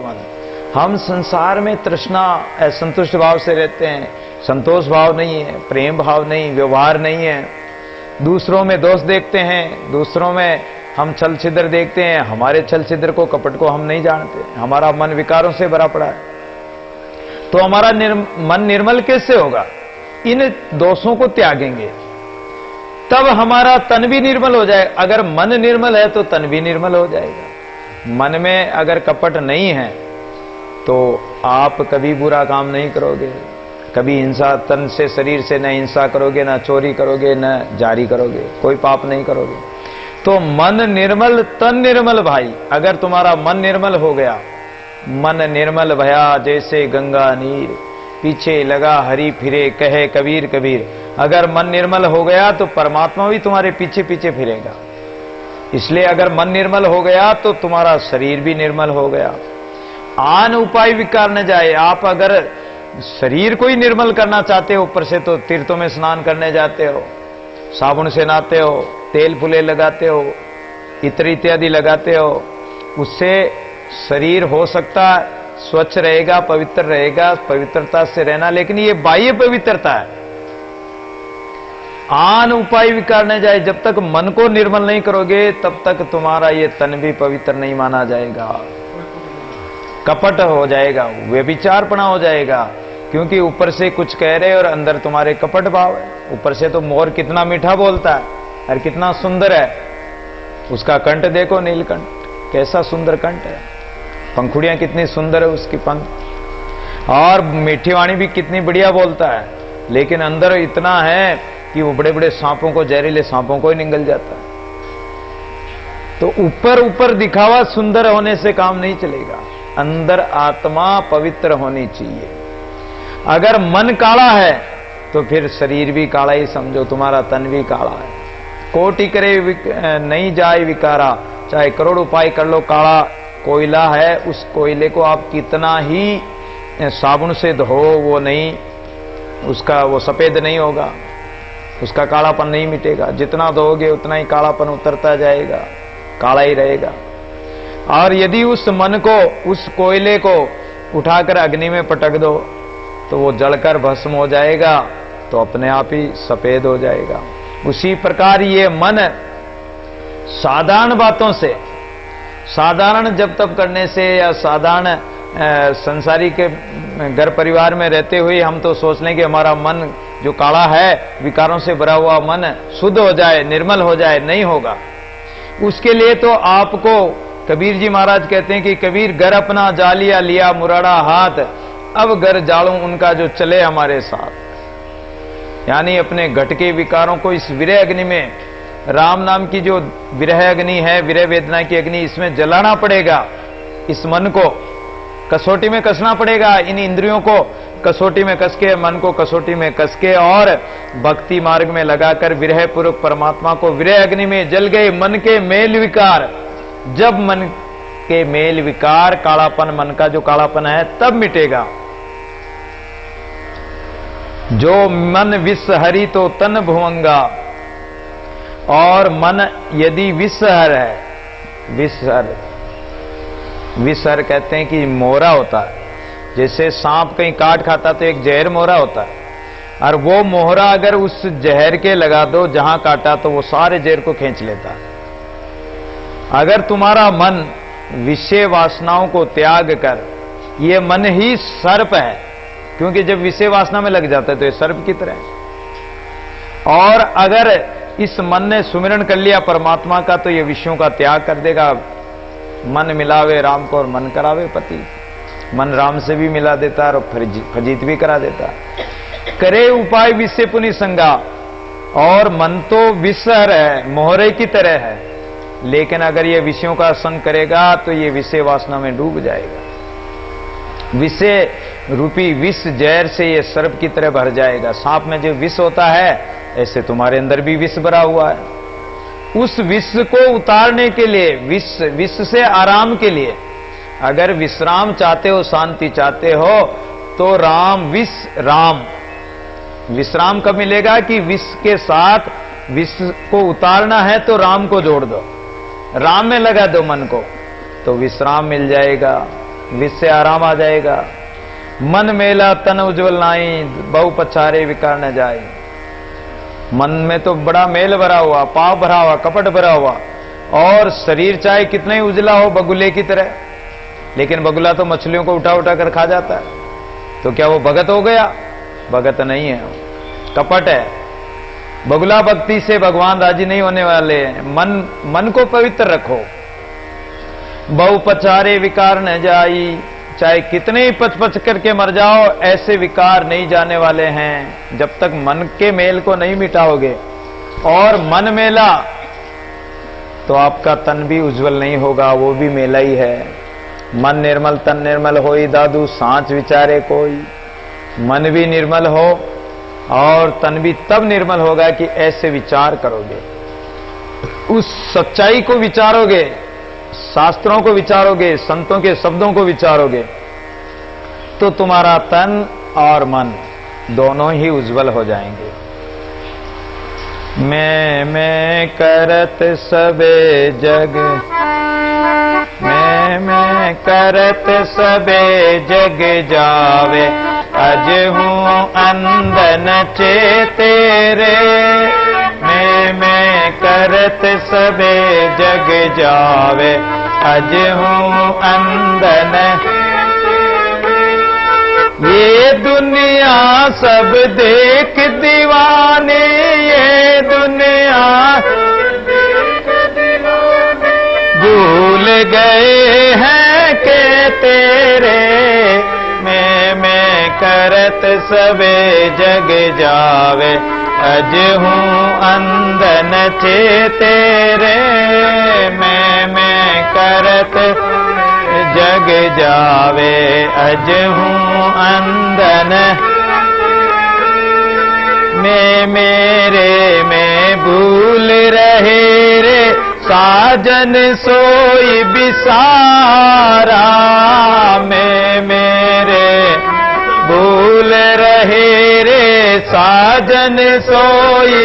मन। हम संसार में तृष्णा असंतुष्ट भाव से रहते हैं, संतोष भाव नहीं है, प्रेम भाव नहीं, व्यवहार नहीं है, दूसरों में दोष देखते हैं, दूसरों में हम छल छिद्र देखते हैं, हमारे छल छिद्र को, कपट को हम नहीं जानते, हमारा मन विकारों से भरा पड़ा है। तो हमारा मन निर्मल कैसे होगा? इन दोषों को त्यागेंगे तब हमारा तन भी निर्मल हो जाए। अगर मन निर्मल है तो तन भी निर्मल हो जाएगा। मन में अगर कपट नहीं है तो आप कभी बुरा काम नहीं करोगे, कभी हिंसा, तन से शरीर से न हिंसा करोगे, न चोरी करोगे, न जारी करोगे, कोई पाप नहीं करोगे। तो मन निर्मल तन निर्मल भाई। अगर तुम्हारा मन निर्मल हो गया, मन निर्मल भया जैसे गंगा नीर, पीछे लगा हरि फिरे कहे कबीर कबीर। अगर मन निर्मल हो गया तो परमात्मा भी तुम्हारे पीछे पीछे फिरेगा। इसलिए अगर मन निर्मल हो गया तो तुम्हारा शरीर भी निर्मल हो गया। आन उपाय विकार न जाए। आप अगर शरीर को ही निर्मल करना चाहते हो, ऊपर से तो तीर्थों में स्नान करने जाते हो, साबुन से नहाते हो, तेल फुले लगाते हो, इत्र इत्यादि लगाते हो, उससे शरीर हो सकता स्वच्छ रहेगा, पवित्र रहेगा, पवित्रता से रहना, लेकिन ये बाह्य पवित्रता है। आन उपाय विकार न जाए। जब तक मन को निर्मल नहीं करोगे तब तक तुम्हारा ये तन भी पवित्र नहीं माना जाएगा, कपट हो जाएगा, व्यभिचारपना हो जाएगा। क्योंकि ऊपर से कुछ कह रहे और अंदर तुम्हारे कपट भाव है। ऊपर से तो मोर कितना मीठा बोलता है और कितना सुंदर है, उसका कंठ देखो, नीलकंठ, कैसा सुंदर कंठ है, पंखुड़ियां कितनी सुंदर है उसकी पंख, और मीठी वाणी भी कितनी बढ़िया बोलता है, लेकिन अंदर इतना है कि वो बड़े बड़े सांपों को, जहरीले सांपों को ही निगल जाता है। तो ऊपर ऊपर दिखावा सुंदर होने से काम नहीं चलेगा, अंदर आत्मा पवित्र होनी चाहिए। अगर मन काला है तो फिर शरीर भी काला ही समझो, तुम्हारा तन भी काला है। कोटि करे नहीं जाए विकारा, चाहे करोड़ उपाय कर लो, काला कोयला है, उस कोयले को आप कितना ही साबुन से धो, वो नहीं, उसका वो सफेद नहीं होगा, उसका कालापन नहीं मिटेगा। जितना धोगे उतना ही कालापन उतरता जाएगा, काला ही रहेगा। और यदि उस मन को, उस कोयले को उठाकर अग्नि में पटक दो तो वो जलकर भस्म हो जाएगा, तो अपने आप ही सफेद हो जाएगा। उसी प्रकार ये मन साधारण बातों से, साधारण जब तब करने से, या साधारण संसारी के घर परिवार में रहते हुए हम तो सोच लें कि हमारा मन जो काला है, विकारों से भरा हुआ मन शुद्ध हो जाए, निर्मल हो जाए, नहीं होगा। उसके लिए तो आपको कबीर जी महाराज कहते हैं कि कबीर घर अपना जालिया लिया मुराड़ा हाथ, अब घर जालूं उनका जो चले हमारे साथ। यानी अपने घट के विकारों को इस विरह अग्नि में, राम नाम की जो विरह अग्नि है, विरह वेदना की अग्नि, इसमें जलाना पड़ेगा। इस मन को कसौटी में कसना पड़ेगा, इन इंद्रियों को कसौटी में कस के, मन को कसौटी में कस के, और भक्ति मार्ग में लगाकर विरह पूर्वक परमात्मा को, विरह अग्नि में जल गए मन के मेल विकार। जब मन के मेल विकार, कालापन, मन का जो कालापन है, तब मिटेगा। जो मन विषहरी तो तन भुवंगा। और मन यदि विषहर है, विषहर, विषहर कहते हैं कि मोहरा होता है। जैसे सांप कहीं काट खाता तो एक जहर मोहरा होता है, और वो मोहरा अगर उस जहर के लगा दो जहां काटा तो वो सारे जहर को खींच लेता है। अगर तुम्हारा मन विषय वासनाओं को त्याग कर, ये मन ही सर्प है, क्योंकि जब विषय वासना में लग जाता है तो ये सर्प की तरह है। और अगर इस मन ने सुमिरन कर लिया परमात्मा का तो ये विषयों का त्याग कर देगा। मन मिलावे राम को और मन करावे पति। मन राम से भी मिला देता है और फजीत भी करा देता है। करे उपाय विषय पुनि संगा। और मन तो विषहर है, मोहरे की तरह है, लेकिन अगर ये विषयों का संग करेगा तो ये विषय वासना में डूब जाएगा। विषय रूपी विष जहर से ये सर्प की तरह भर जाएगा। सांप में जो विष होता है, ऐसे तुम्हारे अंदर भी विष भरा हुआ है। उस विष को उतारने के लिए, विष से आराम के लिए, अगर विश्राम चाहते हो, शांति चाहते हो, तो राम विश्राम कब मिलेगा कि विष के साथ विष को उतारना है तो राम को जोड़ दो, राम में लगा दो मन को, तो विश्राम मिल जाएगा। विष से आराम आ जाएगा। मन मेला तन उज्जवल नाई, बहु पछारे विकार न जाए। मन में तो बड़ा मेल भरा हुआ, पाप भरा हुआ, कपट भरा हुआ, और शरीर चाहे कितना ही उजला हो बगुले की तरह, लेकिन बगुला तो मछलियों को उठा उठा कर खा जाता है, तो क्या वो भगत हो गया? भगत नहीं है, कपट है। बगुला भक्ति से भगवान राजी नहीं होने वाले हैं। मन को पवित्र रखो। बहु पचारे विकार न जाई, चाहे कितने ही पच पच करके मर जाओ, ऐसे विकार नहीं जाने वाले हैं जब तक मन के मेल को नहीं मिटाओगे। और मन मेला तो आपका तन भी उज्जवल नहीं होगा, वो भी मेला ही है। मन निर्मल तन निर्मल होई दादू, सांच विचारे कोई। मन भी निर्मल हो और तन भी तब निर्मल होगा कि ऐसे विचार करोगे, उस सच्चाई को विचारोगे, शास्त्रों को विचारोगे, संतों के शब्दों को विचारोगे, तो तुम्हारा तन और मन दोनों ही उज्जवल हो जाएंगे। मैं करत सबे जग, मैं करत सबे जग जावे, अज हूँ अंधन चेतेरे। मैं करत सबे जग जावे, अज हूँ अंधन। ये दुनिया सब देख दीवाने, ये दुनिया भूल गए हैं के तेरे। मैं करत सबे जग जावे, अज हूँ अंधन चेतेरे। मैं करत जग जावे, अज हूँ अंधन। मेरे में भूल रहे रे साजन सोई बिसारा। मेरे भूल रहे रे साजन सोई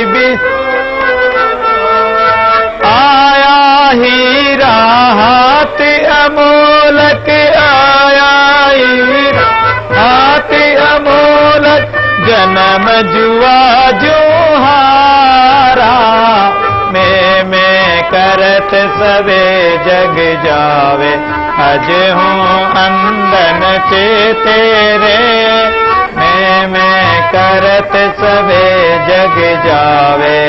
आया हीरा हाथ अमोलक, आया हीरा हाथ अमोलक, जन्म जुआ जुहारा। मैं करत सबे जग जावे, अज हूँ अंधन चेतेरे। मैं करत सबे जग जावे।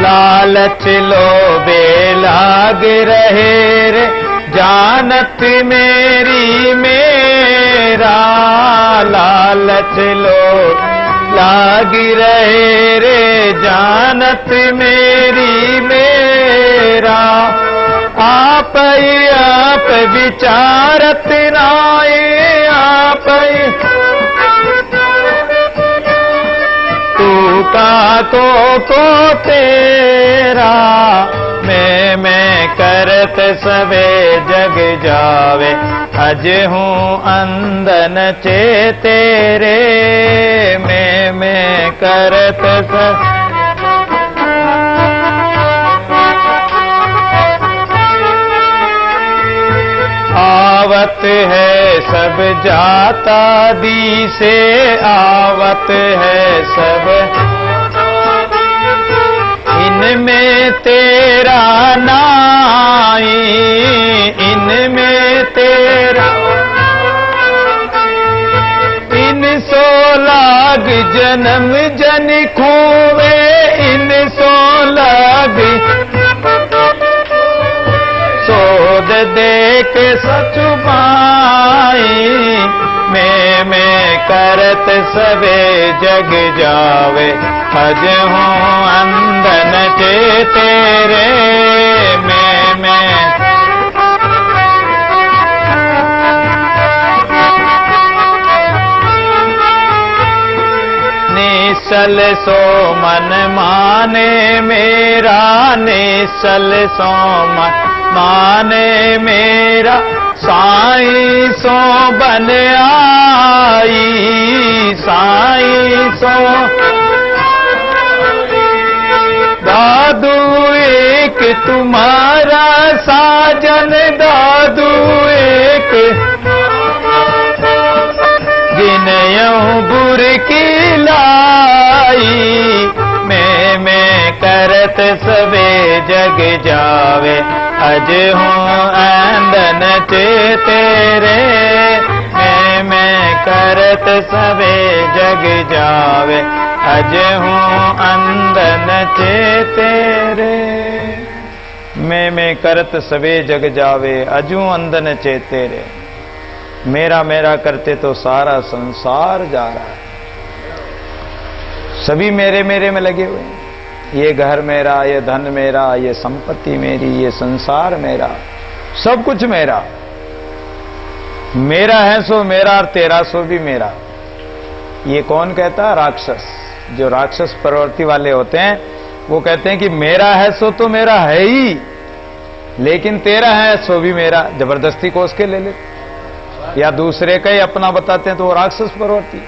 लालच लोभे लाग रहे रे जानत मेरी मेरा। लालच लोभ लाग रहे रे जानत मेरी मेरा। आप विचारत नाए, आप तू का को तेरा। मैं करत सबे जग जावे, अज हूँ अंधन चेतेरे। मैं करत सब आवत है सब जाता दी से, आवत है सब इनमें तेरा नाई, इनमें तेरा। इन सो लाग जन्म जन खोवे, इन सो लाग सोद देख सच पाई। मैं करत सबे जग जावे, अज हूँ अंधन चेतेरे। मैं निश्चल सो मन माने मेरा, निश्चल सो मन माने मेरा। साईं सो बन आई, साईं सो दादू एक तुम्हारा साजन दादू एक गिनयूं बुरकी लाई मैं करत सबे जग जावे अज हूँ आंदन चे तेरे मैं करत सबे जग जावे अज हूँ अंदन चे तेरे मैं करत सबे जग जावे अजू अंदन चे तेरे। मेरा मेरा करते तो सारा संसार जा रहा है। सभी मेरे मेरे में लगे हुए हैं। ये घर मेरा, ये धन मेरा, ये संपत्ति मेरी, ये संसार मेरा, सब कुछ मेरा। मेरा है सो मेरा और तेरा सो भी मेरा। ये कौन कहता? राक्षस। जो राक्षस प्रवृत्ति वाले होते हैं वो कहते हैं कि मेरा है सो तो मेरा है ही, लेकिन तेरा है सो भी मेरा। जबरदस्ती कोस के ले लेते, या दूसरे का ही अपना बताते हैं, तो वो राक्षस प्रवृत्ति,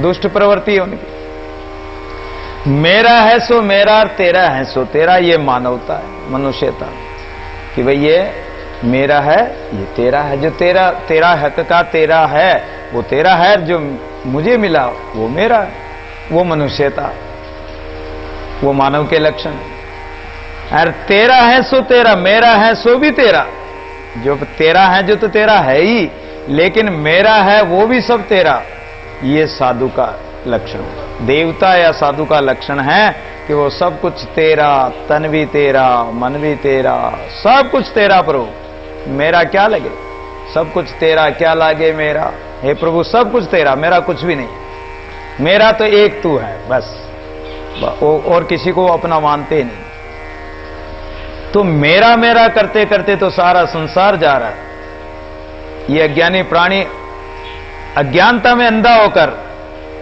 दुष्ट प्रवृत्ति है उनकी। मेरा है सो मेरा और तेरा है सो तेरा, ये मानवता है, मनुष्यता, कि भाई ये मेरा है, ये तेरा है। जो तेरा हक का तेरा है वो तेरा है, जो मुझे मिला वो मेरा है। वो मनुष्यता, वो मानव के लक्षण है। और तेरा है सो तेरा, मेरा है सो भी तेरा। जो तेरा है जो तो तेरा है ही, लेकिन मेरा है वो भी सब तेरा। ये साधु का लक्षण, देवता या साधु का लक्षण है कि वो सब कुछ तेरा, तन भी तेरा, मन भी तेरा, सब कुछ तेरा। प्रभु मेरा क्या लगे, सब कुछ तेरा, क्या लागे मेरा। हे प्रभु सब कुछ तेरा, मेरा कुछ भी नहीं। मेरा तो एक तू है बस, और किसी को अपना मानते नहीं। तो मेरा मेरा करते करते तो सारा संसार जा रहा है। ये अज्ञानी प्राणी अज्ञानता में अंधा होकर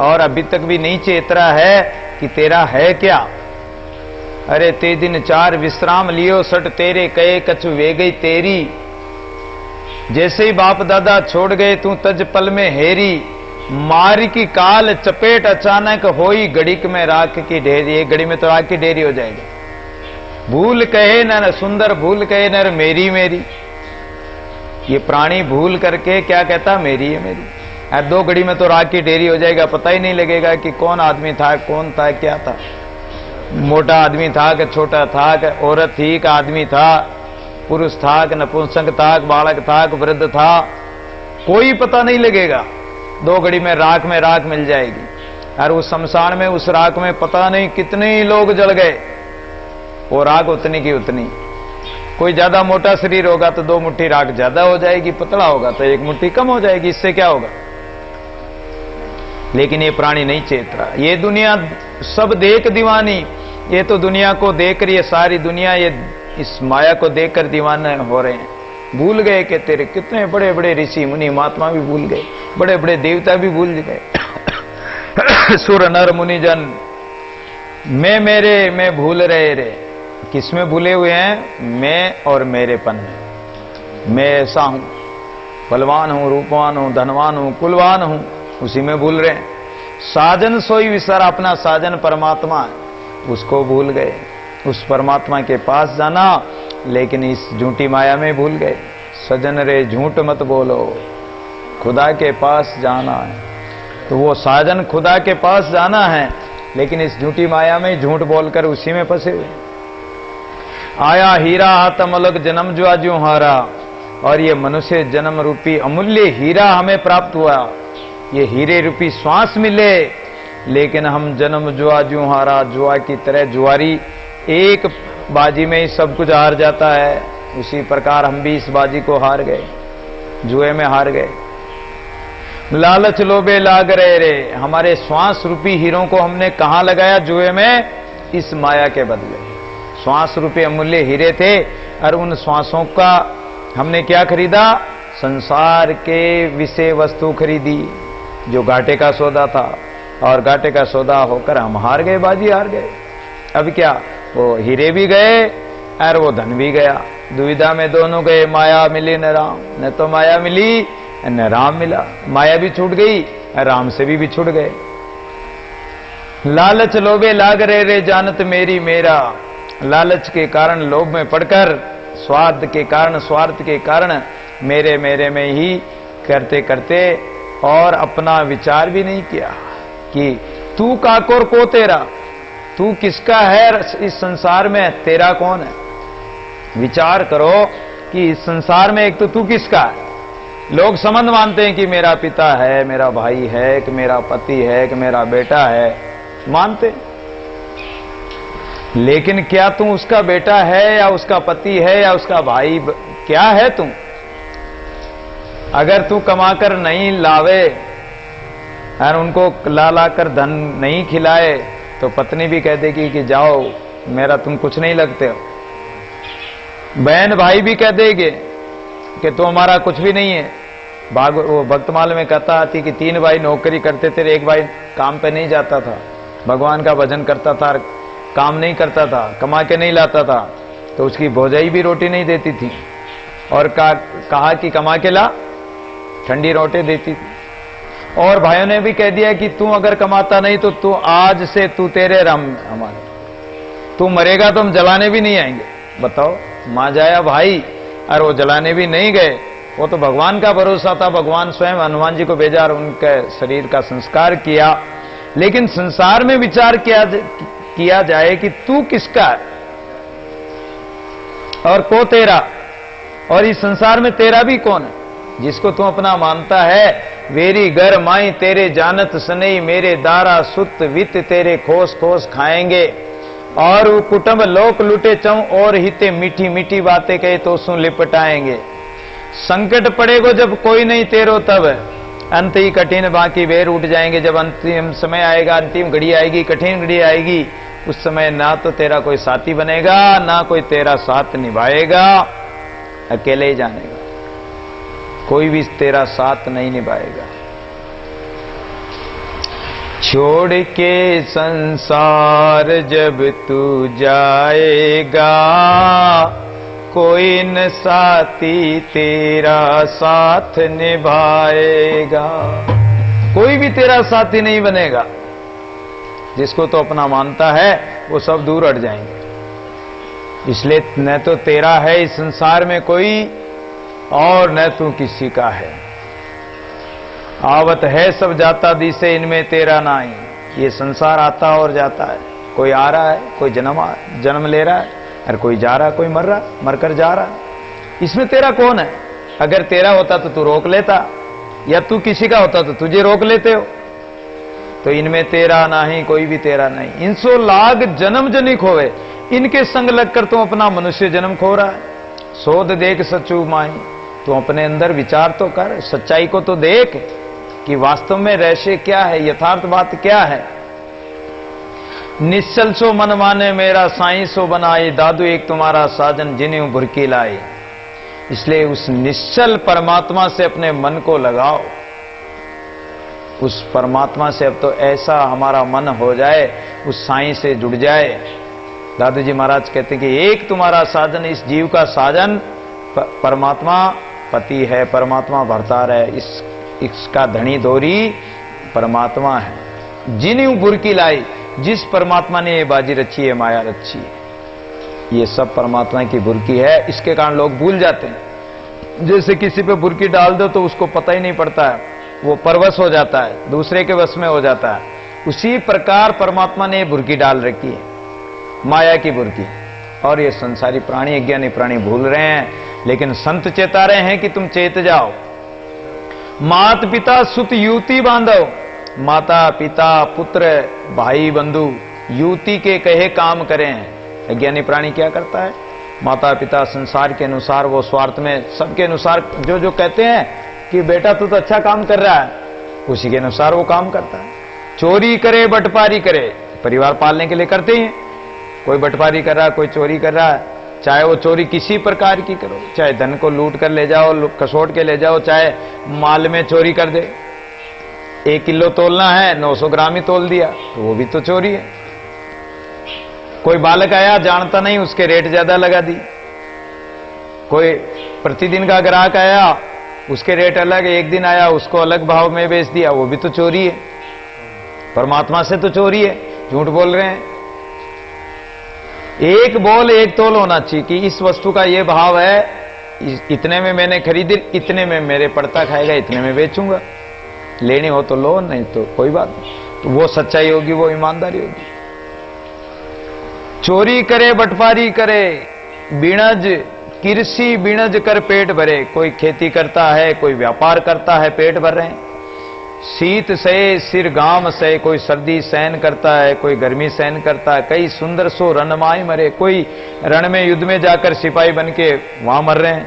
और अभी तक भी नहीं चेत रहा है कि तेरा है क्या। अरे ते दिन चार विश्राम लियो सट तेरे कहे कछु वे गई तेरी। जैसे ही बाप दादा छोड़ गए तू तज पल में हेरी। मारी की काल चपेट अचानक होई घड़ीक में राख की ढेरी। एक घड़ी में तो राख की ढेरी हो जाएगी। भूल कहे नर सुंदर भूल कहे नर मेरी मेरी। ये प्राणी भूल करके क्या कहता? मेरी है मेरी। अब दो घड़ी में तो राख की ढेरी हो जाएगा, पता ही नहीं लगेगा कि कौन आदमी था, कौन था, क्या था। मोटा आदमी था कि छोटा था, कि औरत थी कि आदमी था, पुरुष था कि नपुंसक था, बालक था कि वृद्ध था, कोई पता नहीं लगेगा। दो घड़ी में राख मिल जाएगी। और उस शमशान में, उस राख में पता नहीं कितने ही लोग जल गए। वो राख उतनी की उतनी। कोई ज्यादा मोटा शरीर होगा तो दो मुट्ठी राख ज्यादा हो जाएगी, पतला होगा तो एक मुट्ठी कम हो जाएगी। इससे क्या होगा? लेकिन ये प्राणी नहीं चेत रहा। ये दुनिया सब देख दीवानी। ये तो दुनिया को देख रही है सारी दुनिया, ये इस माया को देखकर दीवाने हो रहे हैं। भूल गए कि तेरे कितने बड़े बड़े ऋषि मुनि महात्मा भी भूल गए, बड़े बड़े देवता भी भूल गए। सुर नर मुनि जन मैं मेरे में भूल रहे रे। किसमें भूले हुए हैं? मैं और मेरेपन में। मैं ऐसा हूं, बलवान हूं, रूपवान हूं, धनवान हूं, कुलवान हूं, उसी में भूल रहे हैं। साजन सोई विसर, अपना साजन परमात्मा है, उसको भूल गए। उस परमात्मा के पास जाना, लेकिन इस झूठी माया में भूल गए। सजन रे झूठ मत बोलो, खुदा के पास जाना है। तो वो साजन खुदा के पास जाना है, लेकिन इस झूठी माया में झूठ बोलकर उसी में फंसे हुए। आया हीरा हाथम अलग जन्म जो आजू हारा। और ये मनुष्य जन्म रूपी अमूल्य हीरा हमें प्राप्त हुआ, ये हीरे रूपी श्वास मिले, लेकिन हम जन्म जुआ जू हारा। जुआ की तरह जुआरी एक बाजी में ही सब कुछ हार जाता है, उसी प्रकार हम भी इस बाजी को हार गए, जुए में हार गए। लालच लोभे लाग रहे रे। हमारे श्वास रूपी हीरों को हमने कहां लगाया? जुए में, इस माया के बदले। श्वास रूपी अमूल्य हीरे थे, और उन श्वासों का हमने क्या खरीदा? संसार के विषय वस्तु खरीदी, जो घाटे का सौदा था। और घाटे का सौदा होकर हम हार गए, बाजी हार गए। अब क्या? वो हीरे भी गए और वो धन भी गया। दुविधा में दोनों गए। माया मिली न राम, न तो माया मिली न राम मिला। माया भी छूट गई, राम से भी छूट गए। लालच लोभे लाग रहे रे जानत मेरी मेरा। लालच के कारण, लोभ में पड़कर, स्वार्थ के कारण, स्वार्थ के कारण मेरे मेरे में ही करते करते और अपना विचार भी नहीं किया कि तू काकोर को तेरा, तू किसका है इस संसार में, तेरा कौन है। विचार करो कि इस संसार में एक तो तू किसका है। लोग संबंध मानते हैं कि मेरा पिता है, मेरा भाई है, कि मेरा पति है, कि मेरा बेटा है, मानते। लेकिन क्या तू उसका बेटा है या उसका पति है या उसका भाई, क्या है तू? अगर तू कमाकर नहीं लावे और उनको ला ला कर धन नहीं खिलाए तो पत्नी भी कह देगी कि जाओ, मेरा तुम कुछ नहीं लगते हो। बहन भाई भी कह देंगे कि तू हमारा कुछ भी नहीं है। वो भक्तमाल में कहता थी कि 3 भाई नौकरी करते थे, एक भाई काम पे नहीं जाता था, भगवान का भजन करता था, काम नहीं करता था, कमा के नहीं लाता था, तो उसकी भौजाई भी रोटी नहीं देती थी और कहा कि कमा के ला, ठंडी रोटी देती थी। और भाइयों ने भी कह दिया कि तू अगर कमाता नहीं तो तू आज से तू तेरे राम हमारे, तू मरेगा तो हम जलाने भी नहीं आएंगे। बताओ, मां जाया भाई और वो जलाने भी नहीं गए। वो तो भगवान का भरोसा था, भगवान स्वयं हनुमान जी को भेजा और उनके शरीर का संस्कार किया। लेकिन संसार में विचार किया जाए कि तू किसका है और को तेरा, और इस संसार में तेरा भी कौन है जिसको तू अपना मानता है। वेरी घर माई तेरे जानत सनई, मेरे दारा सुत वित तेरे खोस खोस खाएंगे। और वो कुटुंब लोक लुटे चऊं और हिते मीठी मीठी बातें कहे तो सु लिपटाएंगे। संकट पड़ेगो जब कोई नहीं तेरो तब, अंत ही कठिन बाकी बेर उठ जाएंगे। जब अंतिम समय आएगा, अंतिम घड़ी आएगी, कठिन घड़ी आएगी, उस समय ना तो तेरा कोई साथी बनेगा, ना कोई तेरा साथ निभाएगा, अकेले ही जानेगा, कोई भी तेरा साथ नहीं निभाएगा। छोड़ के संसार जब तू जाएगा, कोई न साथी तेरा साथ निभाएगा, कोई भी तेरा साथी नहीं बनेगा। जिसको तो अपना मानता है वो सब दूर हट जाएंगे। इसलिए न तो तेरा है इस संसार में कोई और न तू किसी का है। आवत है सब जाता दिसे, इनमें तेरा नहीं। ये संसार आता और जाता है, कोई आ रहा है, कोई जन्म ले रहा है और कोई जा रहा है, कोई मर रहा, मरकर जा रहा। इसमें तेरा कौन है? अगर तेरा होता तो तू रोक लेता, या तू किसी का होता तो तुझे रोक लेते हो। तो इनमें तेरा नहीं, कोई भी तेरा नहीं। इनसो लाग जन्म जनिक होवे, इनके संग लगकर तू अपना मनुष्य जन्म खो रहा है। शोध देख सचू माई, तू अपने अंदर विचार तो कर, सच्चाई को तो देख कि वास्तव में रहस्य क्या है, यथार्थ बात क्या है। निश्चल सो मन माने मेरा साईं सो बनाई, दादू एक तुम्हारा साजन जिन्हें बुरकी लाई। इसलिए उस निश्चल परमात्मा से अपने मन को लगाओ। उस परमात्मा से अब तो ऐसा हमारा मन हो जाए, उस साईं से जुड़ जाए। दादू जी महाराज कहते हैं कि एक तुम्हारा साजन, इस जीव का साजन परमात्मा पति है, परमात्मा भरतार है, इसका धनी धोरी परमात्मा है। जिन्हें बुरकी लाई, जिस परमात्मा ने ये बाजी रची है, माया रची है, ये सब परमात्मा की बुरकी है। इसके कारण लोग भूल जाते हैं। जैसे किसी पे बुरकी डाल दो तो उसको पता ही नहीं पड़ता है, वो परवश हो जाता है, दूसरे के वश में हो जाता है। उसी प्रकार परमात्मा ने बुरकी डाल रखी है, माया की बुरकी। और ये संसारी प्राणी, अज्ञानी प्राणी भूल रहे हैं, लेकिन संत चेता रहे हैं कि तुम चेत जाओ। मात पिता सुत युति बांधो, माता पिता पुत्र भाई बंधु युति के कहे काम करें। अज्ञानी प्राणी क्या करता है? माता पिता संसार के अनुसार, वो स्वार्थ में सबके अनुसार जो जो कहते हैं कि बेटा तू तो अच्छा काम कर रहा है, उसी के अनुसार वो काम करता है। चोरी करे बटपारी करे, परिवार पालने के लिए करते ही हैं। कोई बटपारी कर रहा है, कोई चोरी कर रहा है, चाहे वो चोरी किसी प्रकार की करो, चाहे धन को लूट कर ले जाओ, कसोट के ले जाओ, चाहे माल में चोरी कर दे। 1 किलो तोलना है, 900 ग्राम ही तोल दिया, तो वो भी तो चोरी है। कोई बालक आया, जानता नहीं, उसके रेट ज्यादा लगा दी। कोई प्रतिदिन का ग्राहक आया, उसके रेट अलग, एक दिन आया उसको अलग भाव में बेच दिया, वो भी तो चोरी है। परमात्मा से तो चोरी है, झूठ बोल रहे हैं। एक बोल एक तोल होना चाहिए कि इस वस्तु का ये भाव है, इतने में मैंने खरीदी, इतने में मेरे पड़ता खाएगा, इतने में बेचूंगा। लेनी हो तो लो, नहीं तो कोई बात नहीं। तो वो सच्चाई होगी, वो ईमानदारी होगी। चोरी करे बंटवारी करे, बिणज किरसी बिणज कर पेट भरे। कोई खेती करता है, कोई व्यापार करता है, पेट भर रहे हैं। शीत सहे सिर गाम सहे, कोई सर्दी सहन करता है, कोई गर्मी सहन करता है। कई सुंदर सो रणमाई मरे, कोई रण में युद्ध में जाकर सिपाही बन के वहां मर रहे हैं।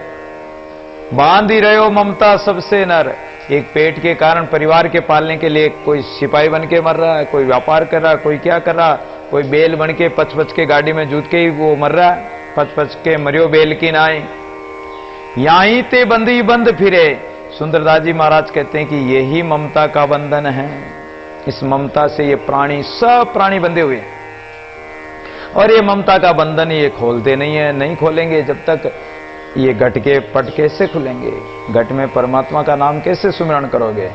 बांध ही रहे हो ममता सबसे नर, एक पेट के कारण परिवार के पालने के लिए कोई सिपाही बन के मर रहा है, कोई व्यापार कर रहा है, कोई क्या कर रहा है, कोई बेल बन के पच पच के गाड़ी में जूत के ही वो मर रहा है। पच पच के मरियो बेल की नाई, यहीं ते बंदी बंद फिरे। सुंदरदास जी महाराज कहते हैं कि यही ममता का बंधन है। इस ममता से ये प्राणी, सब प्राणी बंधे हुए हैं। और ये ममता का बंधन ये खोलते नहीं है, नहीं खोलेंगे जब तक ये घट के पट कैसे खुलेंगे। घट में परमात्मा का नाम कैसे सुमिरन करोगे।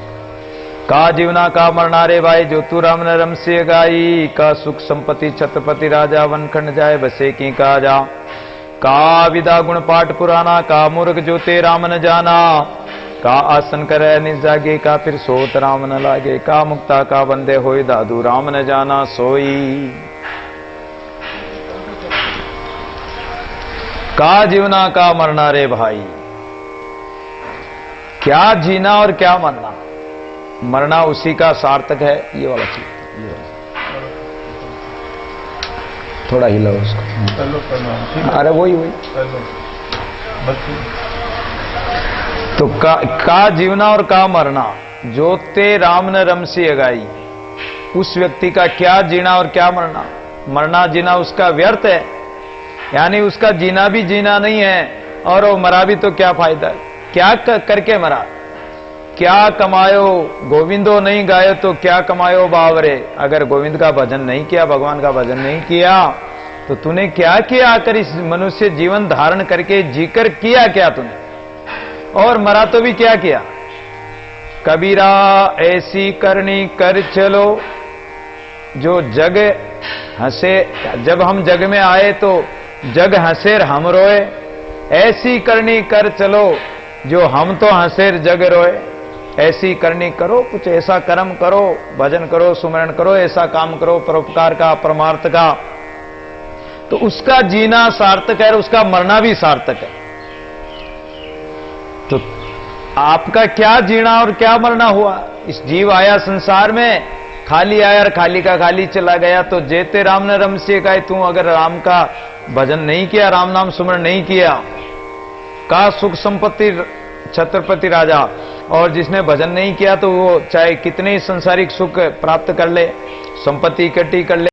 का जीवना का मरना रे भाई, जो तू राम न रम से गाई। का सुख संपत्ति छत्रपति राजा, वनखंड जाए बसे की का जा। का विदा गुण पाठ पुराना, का मूर्ख जो ते राम न जाना। का आसन करे निजागे, का फिर सोत राम न लागे। का मुक्ता का बंदे होई, दादू राम न जाना सोई। का जीवना का मरना रे भाई, क्या जीना और क्या मरना। मरना उसी का सार्थक है। ये वाला चीज, ये वाला थोड़ा हिला उसको। अरे वही तो का जीवना और का मरना, जो ते राम न रमसी अगाई। उस व्यक्ति का क्या जीना और क्या मरना। मरना जीना उसका व्यर्थ है, यानी उसका जीना भी जीना नहीं है और वो मरा भी तो क्या फायदा। क्या करके मरा, क्या कमायो गोविंदो नहीं गायो तो क्या कमायो बावरे। अगर गोविंद का भजन नहीं किया, भगवान का भजन नहीं किया, तो तूने क्या किया। आकर इस मनुष्य जीवन धारण करके जीकर किया क्या तूने। और मरा तो भी क्या किया। कबीरा ऐसी करनी कर चलो, जो जग हंसे। जब हम जग में आए तो जग हंसेर हम रोए। ऐसी करनी कर चलो, जो हम तो हंसेर जग रोए। ऐसी करनी करो, कुछ ऐसा कर्म करो, भजन करो, सुमरण करो, ऐसा काम करो परोपकार का, परमार्थ का, तो उसका जीना सार्थक है और उसका मरना भी सार्थक है। तो आपका क्या जीना और क्या मरना हुआ। इस जीव आया संसार में, खाली आया और खाली का खाली चला गया। तो जेते राम ने रम से कहे, तू अगर राम का भजन नहीं किया, राम नाम सुमरण नहीं किया, का सुख संपत्ति छत्रपति राजा। और जिसने भजन नहीं किया तो वो चाहे कितने ही संसारिक सुख प्राप्त कर ले, संपत्ति इकट्ठी कर ले,